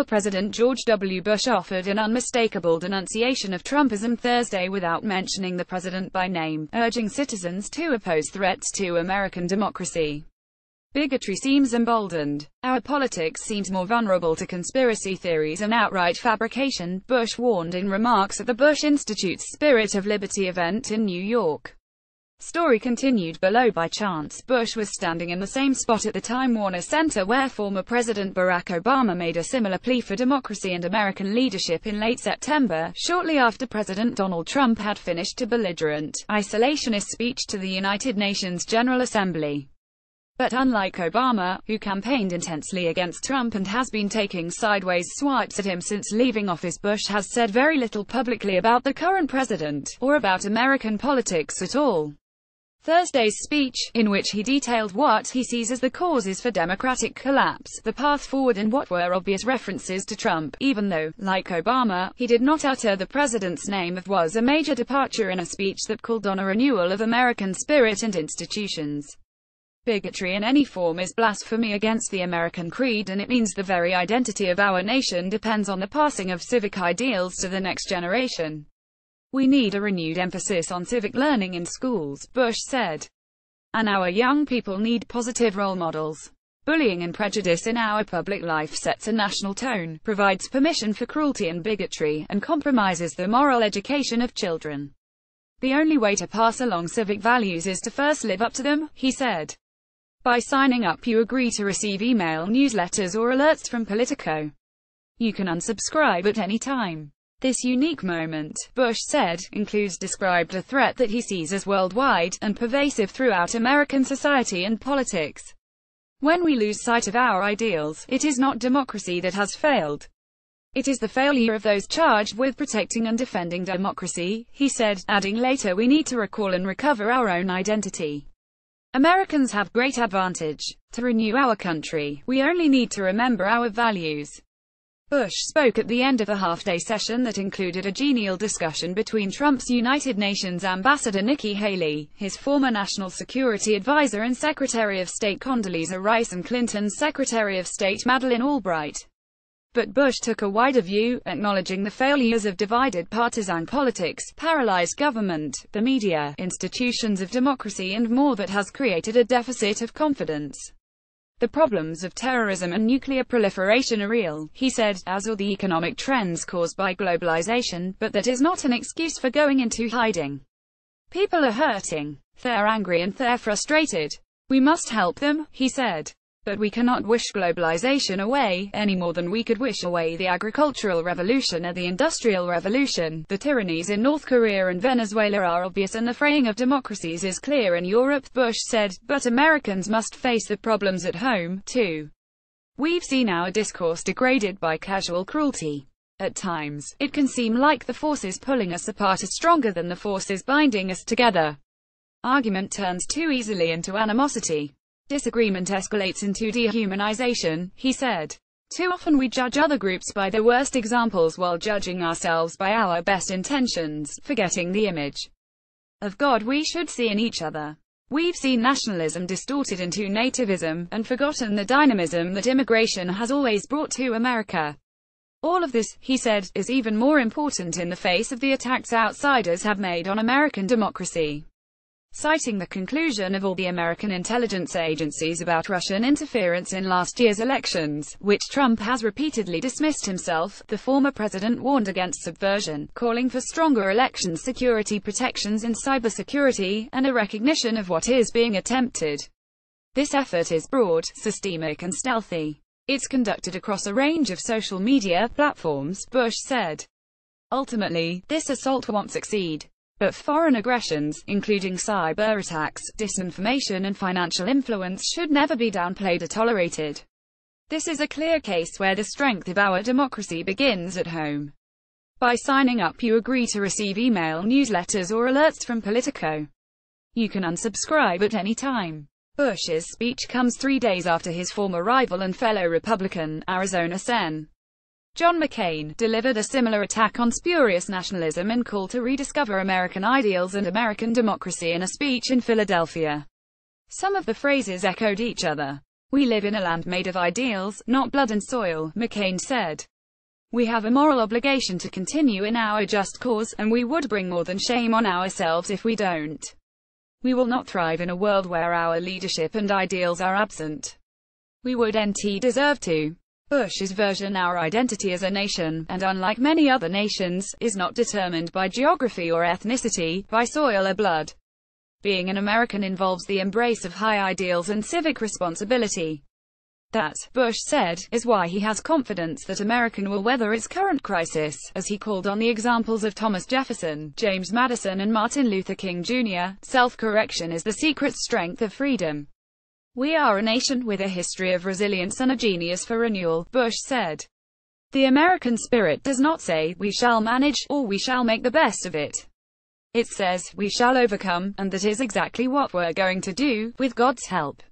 Former President George W. Bush offered an unmistakable denunciation of Trumpism Thursday without mentioning the president by name, urging citizens to oppose threats to American democracy. Bigotry seems emboldened. Our politics seems more vulnerable to conspiracy theories and outright fabrication, Bush warned in remarks at the Bush Institute's Spirit of Liberty event in New York. Story continued below. By chance, Bush was standing in the same spot at the Time Warner Center where former President Barack Obama made a similar plea for democracy and American leadership in late September, shortly after President Donald Trump had finished a belligerent, isolationist speech to the United Nations General Assembly. But unlike Obama, who campaigned intensely against Trump and has been taking sideways swipes at him since leaving office, Bush has said very little publicly about the current president, or about American politics at all. Thursday's speech, in which he detailed what he sees as the causes for Democratic collapse, the path forward and what were obvious references to Trump, even though, like Obama, he did not utter the president's name, was a major departure in a speech that called on a renewal of American spirit and institutions. Bigotry in any form is blasphemy against the American creed, and it means the very identity of our nation depends on the passing of civic ideals to the next generation. We need a renewed emphasis on civic learning in schools, Bush said. And our young people need positive role models. Bullying and prejudice in our public life sets a national tone, provides permission for cruelty and bigotry, and compromises the moral education of children. The only way to pass along civic values is to first live up to them, he said. By signing up, you agree to receive email newsletters or alerts from Politico. You can unsubscribe at any time. This unique moment, Bush said, includes described a threat that he sees as worldwide, and pervasive throughout American society and politics. When we lose sight of our ideals, it is not democracy that has failed. It is the failure of those charged with protecting and defending democracy, he said, adding later, we need to recall and recover our own identity. Americans have great advantage. To renew our country, we only need to remember our values. Bush spoke at the end of a half-day session that included a genial discussion between Trump's United Nations Ambassador Nikki Haley, his former National Security Advisor and Secretary of State Condoleezza Rice, and Clinton's Secretary of State Madeleine Albright. But Bush took a wider view, acknowledging the failures of divided partisan politics, paralyzed government, the media, institutions of democracy and more that has created a deficit of confidence. The problems of terrorism and nuclear proliferation are real, he said, as are the economic trends caused by globalization, but that is not an excuse for going into hiding. People are hurting. They're angry and they're frustrated. We must help them, he said. But we cannot wish globalization away, any more than we could wish away the agricultural revolution or the industrial revolution. The tyrannies in North Korea and Venezuela are obvious and the fraying of democracies is clear in Europe, Bush said, but Americans must face the problems at home, too. We've seen our discourse degraded by casual cruelty. At times, it can seem like the forces pulling us apart are stronger than the forces binding us together. Argument turns too easily into animosity. Disagreement escalates into dehumanization, he said. Too often we judge other groups by their worst examples while judging ourselves by our best intentions, forgetting the image of God we should see in each other. We've seen nationalism distorted into nativism, and forgotten the dynamism that immigration has always brought to America. All of this, he said, is even more important in the face of the attacks outsiders have made on American democracy. Citing the conclusion of all the American intelligence agencies about Russian interference in last year's elections, which Trump has repeatedly dismissed himself, the former president warned against subversion, calling for stronger election security protections in cybersecurity, and a recognition of what is being attempted. This effort is broad, systemic and stealthy. It's conducted across a range of social media platforms, Bush said. Ultimately, this assault won't succeed. But foreign aggressions, including cyber attacks, disinformation and financial influence, should never be downplayed or tolerated. This is a clear case where the strength of our democracy begins at home. By signing up, you agree to receive email newsletters or alerts from Politico. You can unsubscribe at any time. Bush's speech comes 3 days after his former rival and fellow Republican, Arizona Sen. John McCain, delivered a similar attack on spurious nationalism and call to rediscover American ideals and American democracy in a speech in Philadelphia. Some of the phrases echoed each other. We live in a land made of ideals, not blood and soil, McCain said. We have a moral obligation to continue in our just cause, and we would bring more than shame on ourselves if we don't. We will not thrive in a world where our leadership and ideals are absent. We wouldn't deserve to. Bush's version: our identity as a nation, and unlike many other nations, is not determined by geography or ethnicity, by soil or blood. Being an American involves the embrace of high ideals and civic responsibility. That, Bush said, is why he has confidence that America will weather its current crisis, as he called on the examples of Thomas Jefferson, James Madison and Martin Luther King Jr. Self-correction is the secret strength of freedom. We are a nation with a history of resilience and a genius for renewal, Bush said. The American spirit does not say, we shall manage, or we shall make the best of it. It says, we shall overcome, and that is exactly what we're going to do, with God's help.